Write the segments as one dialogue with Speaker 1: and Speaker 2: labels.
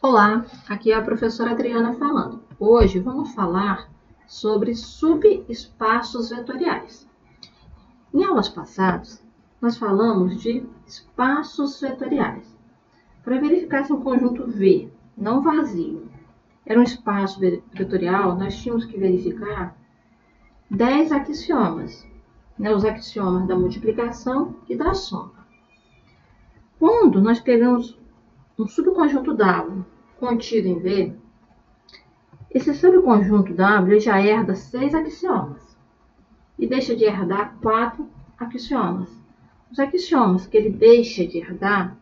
Speaker 1: Olá, aqui é a professora Adriana falando. Hoje vamos falar sobre subespaços vetoriais. Em aulas passadas, nós falamos de espaços vetoriais. Para verificar se um conjunto V, não vazio, era um espaço vetorial, nós tínhamos que verificar 10 axiomas, os axiomas da multiplicação e da soma. Quando nós pegamos um subconjunto W contido em V, esse subconjunto W já herda 6 axiomas e deixa de herdar 4 axiomas. Os axiomas que ele deixa de herdar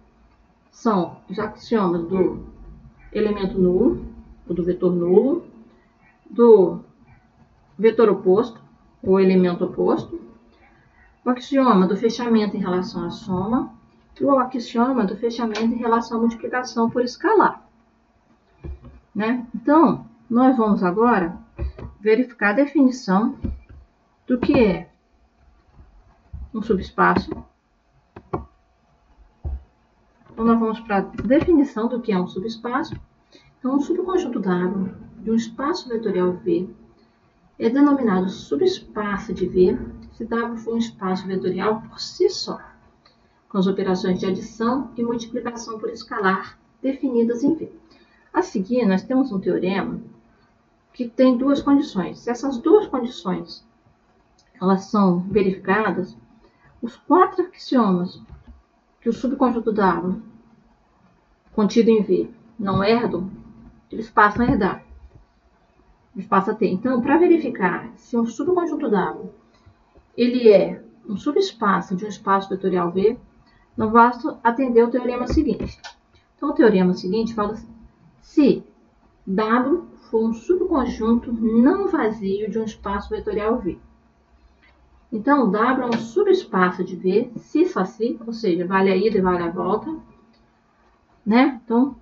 Speaker 1: são os axiomas do elemento nulo, ou do vetor nulo, do vetor oposto, ou elemento oposto, o axioma do fechamento em relação à soma e o axioma do fechamento em relação à multiplicação por escalar. Então, nós vamos agora verificar a definição do que é um subespaço. Então, nós vamos para a definição do que é um subespaço. Então, um subconjunto W de um espaço vetorial V é denominado subespaço de V se W for um espaço vetorial por si só, com as operações de adição e multiplicação por escalar definidas em V. A seguir, nós temos um teorema que tem duas condições. Se essas duas condições elas são verificadas, os 4 axiomas que o subconjunto W contido em V não herdam, eles passam a herdar. Eles passam a ter. Então, para verificar se um subconjunto W ele é um subespaço de um espaço vetorial V, não basta atender o teorema seguinte. Então, o teorema seguinte fala assim: se W for um subconjunto não vazio de um espaço vetorial V. Então, W é um subespaço de V, se só se, ou seja, vale a ida e vale a volta. Então,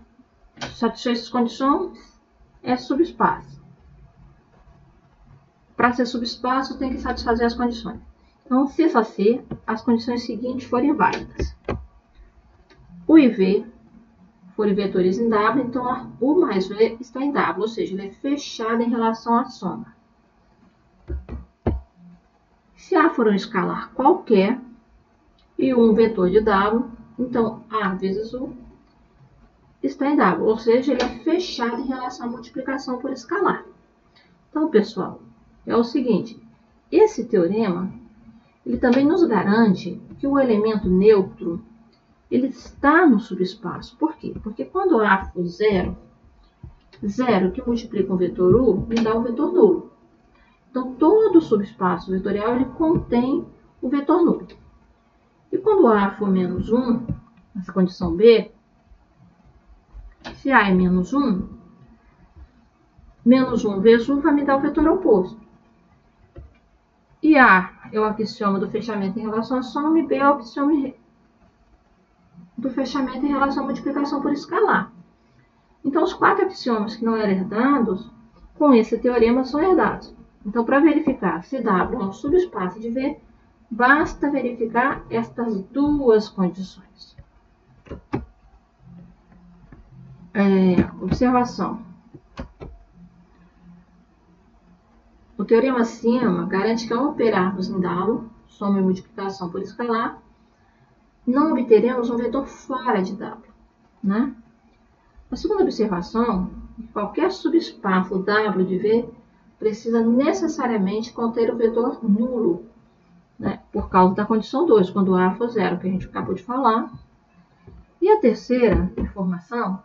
Speaker 1: satisfeitas essas condições, é subespaço. Para ser subespaço, tem que satisfazer as condições. Então, se só se, as condições seguintes forem válidas. U e V forem vetores em W, então U mais V está em W, ou seja, ele é fechado em relação à soma. Se A for um escalar qualquer e um vetor de W, então A vezes U está em W, ou seja, ele é fechado em relação à multiplicação por escalar. Então, pessoal, é o seguinte, esse teorema, ele também nos garante que o elemento neutro ele está no subespaço. Por quê? Porque quando A for zero, zero que multiplica um vetor U, me dá o vetor nulo. Então, todo subespaço vetorial ele contém o vetor nulo. E quando A for menos 1, nessa condição B, se A é menos 1 vezes 1 vai me dar o vetor oposto. E A é o axioma do fechamento em relação à soma, e B é o axioma do fechamento em relação à multiplicação por escalar. Então, os 4 axiomas que não eram herdados, com esse teorema, são herdados. Então, para verificar se W é um subespaço de V, basta verificar estas duas condições. Observação. O teorema acima garante que ao operarmos em W, soma e multiplicação por escalar, não obteremos um vetor fora de W. A segunda observação é que qualquer subespaço W de V precisa necessariamente conter o vetor nulo, por causa da condição 2, quando A for zero, que a gente acabou de falar. E a terceira informação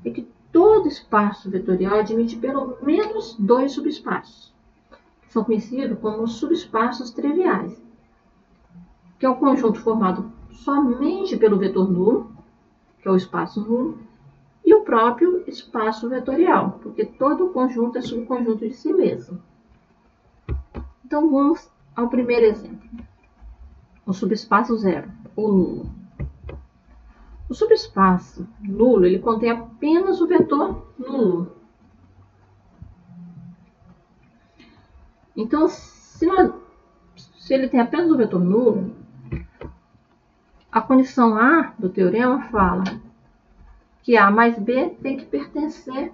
Speaker 1: é que todo espaço vetorial admite pelo menos 2 subespaços, que são conhecidos como subespaços triviais, que é o conjunto formado somente pelo vetor nulo, que é o espaço nulo, e o próprio espaço vetorial, porque todo conjunto é subconjunto de si mesmo. Então, vamos ao primeiro exemplo. O subespaço zero, ou nulo. O subespaço nulo, ele contém apenas o vetor nulo. Então, se ele tem apenas o vetor nulo, a condição A do teorema fala que A mais B tem que pertencer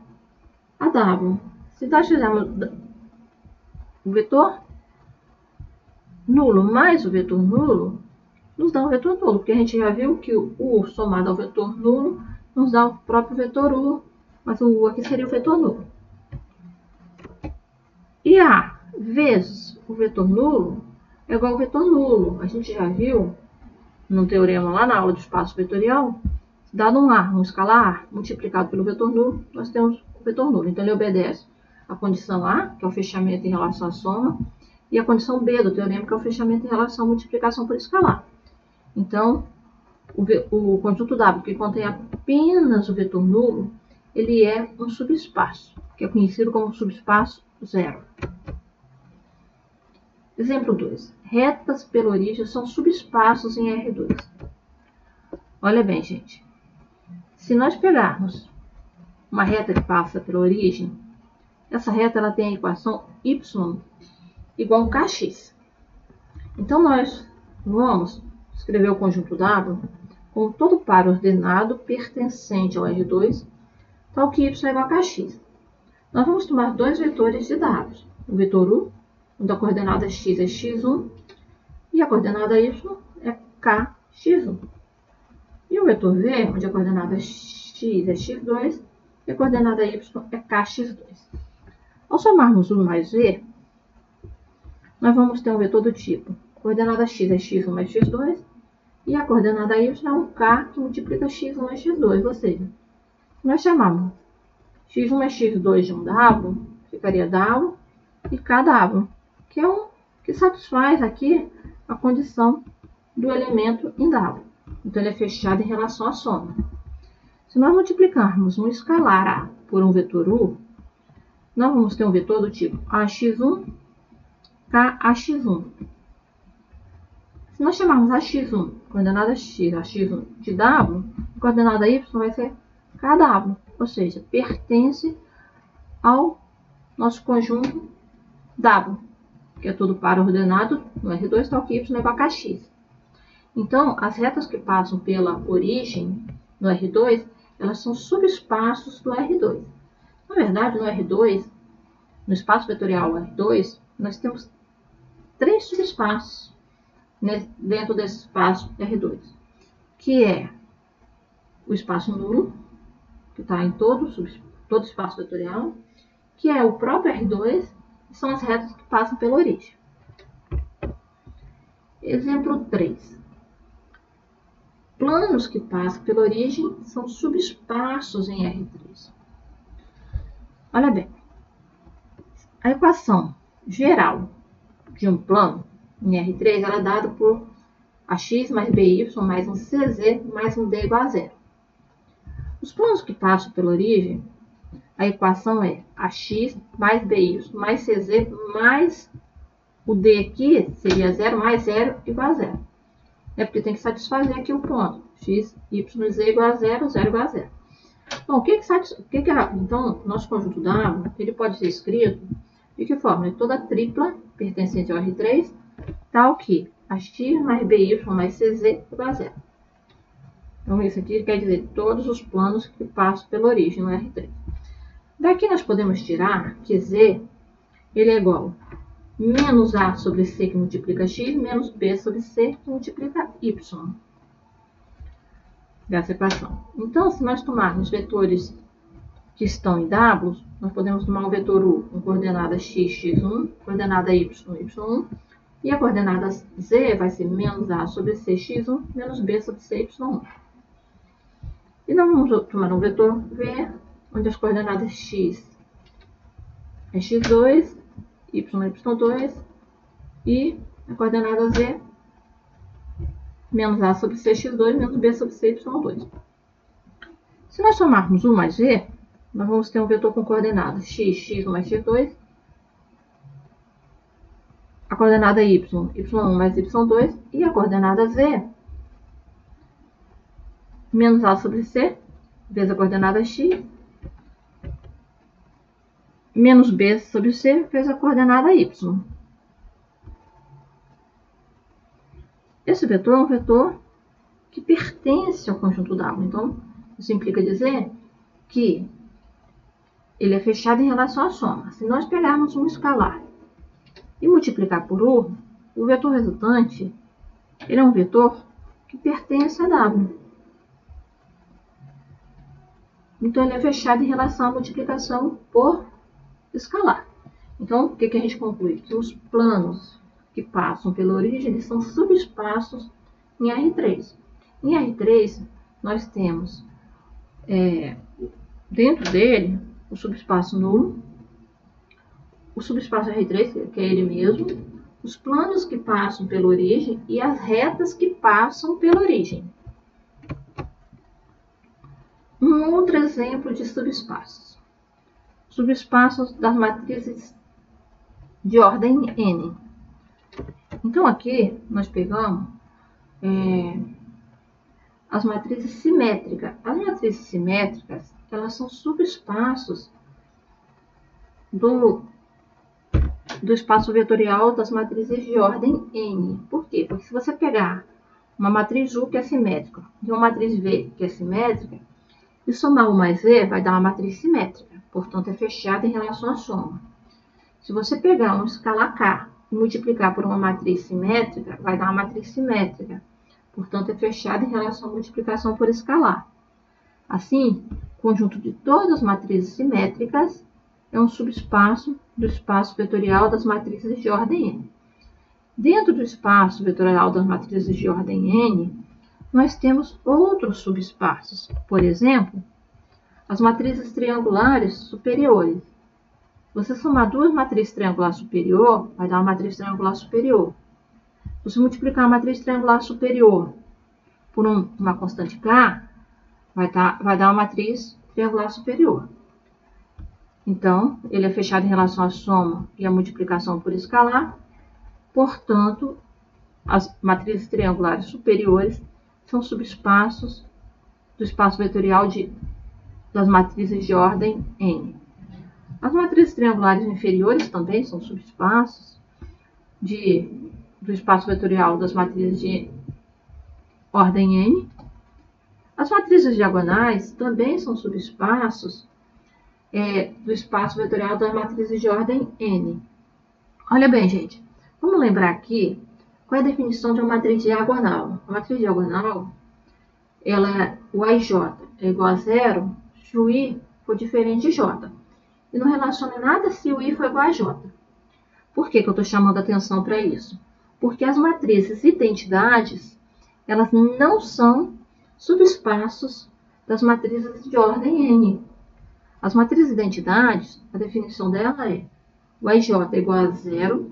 Speaker 1: a W. Se nós fizermos o vetor nulo mais o vetor nulo, nos dá um vetor nulo, porque a gente já viu que o U somado ao vetor nulo nos dá o próprio vetor U, mas o U aqui seria o vetor nulo. E A vezes o vetor nulo é igual ao vetor nulo. A gente já viu no teorema lá na aula de espaço vetorial, dado um A, um escalar A, multiplicado pelo vetor nulo, nós temos o vetor nulo. Então ele obedece a condição A, que é o fechamento em relação à soma, e a condição B do teorema, que é o fechamento em relação à multiplicação por escalar. Então, o conjunto W, que contém apenas o vetor nulo, ele é um subespaço, que é conhecido como subespaço zero. Exemplo 2. Retas pela origem são subespaços em R2. Olha bem, gente. Se nós pegarmos uma reta que passa pela origem, essa reta ela tem a equação y igual a kx. Então, nós vamos escrever o conjunto W como todo par ordenado pertencente ao R2, tal que y é igual a kx. Nós vamos tomar dois vetores de W. O vetor U, onde a coordenada x é x1, e a coordenada y é kx1. E o vetor V, onde a coordenada x é x2, e a coordenada y é kx2. Ao somarmos U mais V, nós vamos ter um vetor do tipo coordenada x é x1 mais x2, e a coordenada y é um k que multiplica x1 mais x2, ou seja, nós chamamos x1 mais x2 de um W, ficaria W, e kW, que satisfaz aqui a condição do elemento em W. Então, ele é fechado em relação à soma. Se nós multiplicarmos um escalar A por um vetor U, nós vamos ter um vetor do tipo AX1, KAX1. Se nós chamarmos AX1, coordenada x, AX1 de W, a coordenada y vai ser KW, ou seja, pertence ao nosso conjunto W, que é todo par ordenado no R2, tal que y é igual a kx. Então, as retas que passam pela origem no R2, elas são subespaços do R2. Na verdade, no R2, no espaço vetorial R2, nós temos três subespaços dentro desse espaço R2, que é o espaço nulo, que está em todo espaço vetorial, que é o próprio R2, e são as retas que passam pela origem. Exemplo 3. Planos que passam pela origem são subespaços em R3. Olha bem, a equação geral de um plano em R3 ela é dada por AX mais BY mais um CZ mais um D igual a zero. Os planos que passam pela origem, a equação é AX mais BY mais CZ mais o D aqui seria 0 mais 0 igual a 0. É porque tem que satisfazer aqui o ponto. X, Y, Z igual a 0, 0 igual a 0. Bom, então, nosso conjunto W, ele pode ser escrito de que forma? É toda tripla pertencente ao R3, tal que AX mais BY mais CZ igual a 0. Então, isso aqui quer dizer todos os planos que passam pela origem no R3. Daqui nós podemos tirar que Z ele é igual a menos A sobre C que multiplica X, menos B sobre C que multiplica Y. Dessa equação. Então, se nós tomarmos vetores que estão em W, nós podemos tomar o vetor U com coordenada x, x1, coordenada y, y1, e a coordenada Z vai ser menos A sobre C, x1, menos B sobre C, y1. E nós vamos tomar um vetor V, onde as coordenadas x é x2, y, y2, e a coordenada Z menos A sobre CX2 menos B sobre CY2. Se nós somarmos U mais V, nós vamos ter um vetor com coordenadas x, x1 mais x2, a coordenada y, y1 mais y2, e a coordenada z, menos A sobre C, vezes a coordenada x, menos B sobre C, vezes a coordenada y. Esse vetor é um vetor que pertence ao conjunto W. Então, Isso implica dizer que ele é fechado em relação à soma. Se nós pegarmos um escalar e multiplicar por U, o vetor resultante ele é um vetor que pertence a W. Então, ele é fechado em relação à multiplicação por escalar. Então, o que a gente conclui? Que os planos que passam pela origem eles são subespaços em R3. Em R3, nós temos dentro dele o subespaço nulo, o subespaço R3, que é ele mesmo, os planos que passam pela origem e as retas que passam pela origem. Um outro exemplo de subespaços. Subespaços das matrizes de ordem N. Então, aqui nós pegamos as matrizes simétricas. As matrizes simétricas, elas são subespaços do espaço vetorial das matrizes de ordem N. Por quê? Porque se você pegar uma matriz U que é simétrica e uma matriz V que é simétrica, e somar U mais V vai dar uma matriz simétrica, portanto é fechada em relação à soma. Se você pegar um escalar K e multiplicar por uma matriz simétrica, vai dar uma matriz simétrica, portanto é fechada em relação à multiplicação por escalar. Assim, o conjunto de todas as matrizes simétricas é um subespaço do espaço vetorial das matrizes de ordem N. Dentro do espaço vetorial das matrizes de ordem N, nós temos outros subespaços. Por exemplo, as matrizes triangulares superiores. Você somar duas matrizes triangulares superior, vai dar uma matriz triangular superior. Se você multiplicar a matriz triangular superior por uma constante K, vai dar uma matriz triangular superior. Então, ele é fechado em relação à soma e à multiplicação por escalar. Portanto, as matrizes triangulares superiores são subespaços do espaço vetorial das matrizes de ordem N. As matrizes triangulares inferiores também são subespaços do espaço vetorial das matrizes de ordem N. As matrizes diagonais também são subespaços do espaço vetorial das matrizes de ordem N. Olha bem, gente, vamos lembrar aqui qual é a definição de uma matriz diagonal. A matriz diagonal, o AJ é igual a zero se o I for diferente de J. E não relaciona nada se o I for igual a J. Por que eu estou chamando a atenção para isso? Porque as matrizes identidades, elas não são subespaços das matrizes de ordem N. As matrizes identidades, a definição dela é o IJ é igual a zero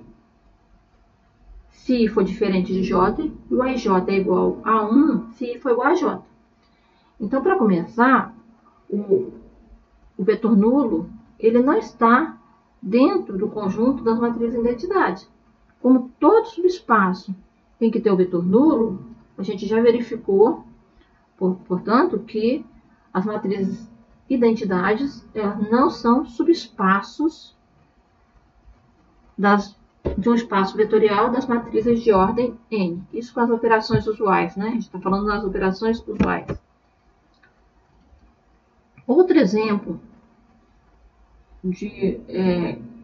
Speaker 1: se I for diferente de J, e o IJ é igual a 1 se I for igual a J. Então, para começar, o vetor nulo ele não está dentro do conjunto das matrizes de identidade. Como todo subespaço tem que ter o vetor nulo, a gente já verificou, portanto, que as matrizes identidades elas não são subespaços de um espaço vetorial das matrizes de ordem N. Isso com as operações usuais, né? A gente está falando das operações usuais. Outro exemplo de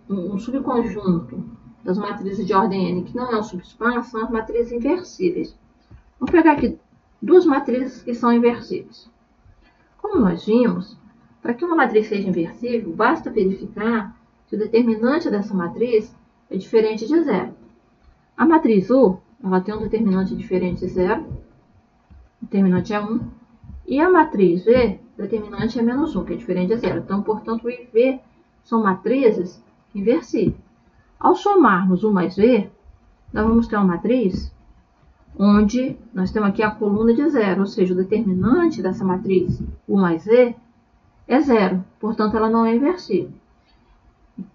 Speaker 1: um subconjunto das matrizes de ordem N que não é um subespaço são as matrizes inversíveis. Vamos pegar aqui duas matrizes que são inversíveis. Como nós vimos, para que uma matriz seja inversível, basta verificar que o determinante dessa matriz é diferente de zero. A matriz U ela tem um determinante diferente de zero, o determinante é 1, e a matriz V, o determinante é menos 1, que é diferente de zero. Então, portanto, U e V são matrizes inversíveis. Ao somarmos U mais V, nós vamos ter uma matriz onde nós temos aqui a coluna de zero, ou seja, o determinante dessa matriz U mais V é zero, portanto, ela não é inversível.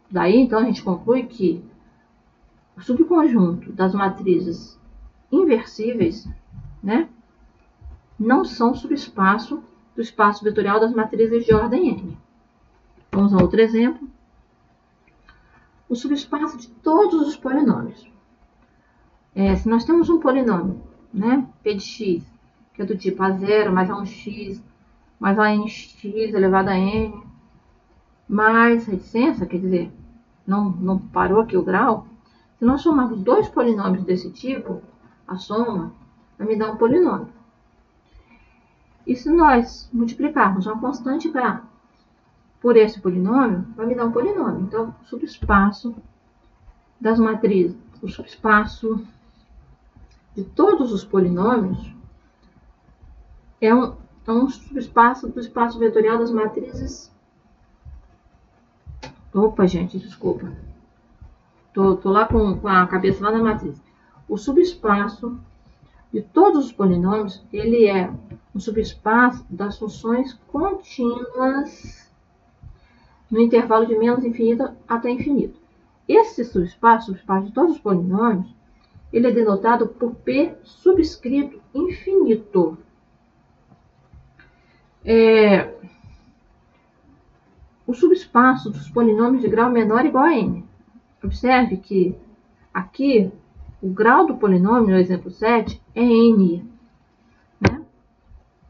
Speaker 1: Daí, então, a gente conclui que o subconjunto das matrizes inversíveis, né, não são subespaço do espaço vetorial das matrizes de ordem N. Vamos a outro exemplo. O subespaço de todos os polinômios. Se nós temos um polinômio, né, P de x, que é do tipo A0 mais A1x mais ANX elevado a N, mais reticência, quer dizer, não parou aqui o grau. Se nós somarmos dois polinômios desse tipo, a soma vai me dar um polinômio. E se nós multiplicarmos uma constante K por esse polinômio, vai me dar um polinômio. Então, o subespaço das matrizes, o subespaço de todos os polinômios é um subespaço do espaço vetorial das matrizes. Opa, gente, desculpa. Tô lá com a cabeça lá na matriz. O subespaço de todos os polinômios, ele é um subespaço das funções contínuas no intervalo de menos infinito até infinito. Esse subespaço de todos os polinômios, ele é denotado por P subscrito infinito. O subespaço dos polinômios de grau menor igual a n. Observe que aqui o grau do polinômio, no exemplo 7, é n. Né?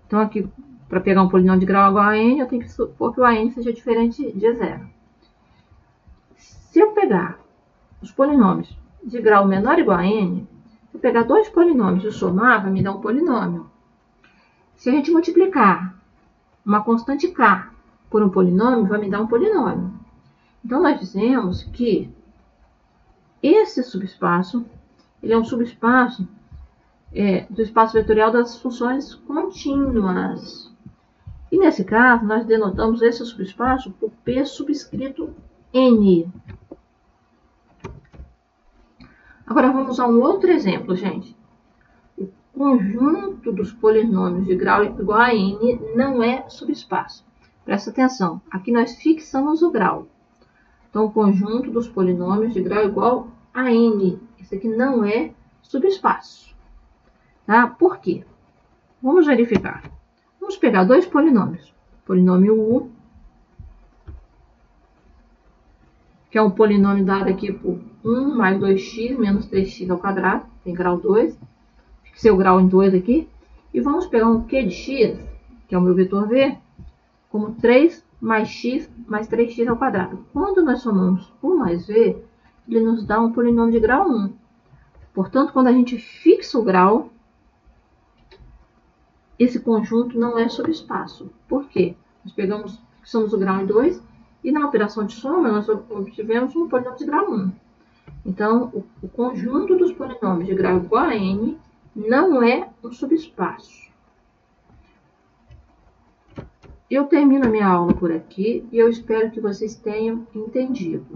Speaker 1: Então, aqui, para pegar um polinômio de grau igual a n, eu tenho que supor que o an seja diferente de zero. Se eu pegar os polinômios de grau menor igual a n, se eu pegar dois polinômios e somar, vai me dar um polinômio. Se a gente multiplicar uma constante k por um polinômio, vai me dar um polinômio. Então, nós dizemos que esse subespaço, ele é um subespaço do espaço vetorial das funções contínuas. E nesse caso, nós denotamos esse subespaço por P subscrito N. Agora vamos a um outro exemplo, gente. O conjunto dos polinômios de grau igual a N não é subespaço. Presta atenção, aqui nós fixamos o grau. Então, o conjunto dos polinômios de grau igual a N. Esse aqui não é subespaço. Tá? Por quê? Vamos verificar. Vamos pegar dois polinômios. Polinômio U, que é um polinômio dado aqui por 1 mais 2x menos 3x ao quadrado. Tem grau 2. Fixei o grau em 2 aqui. E vamos pegar um Q de x, que é o meu vetor V, como 3 mais x mais 3x ao quadrado. Quando nós somamos 1 mais v, ele nos dá um polinômio de grau 1. Portanto, quando a gente fixa o grau, esse conjunto não é subespaço. Por quê? Nós fixamos o grau em 2 e na operação de soma nós obtivemos um polinômio de grau 1. Então, o conjunto dos polinômios de grau igual a n não é um subespaço. Eu termino a minha aula por aqui e eu espero que vocês tenham entendido.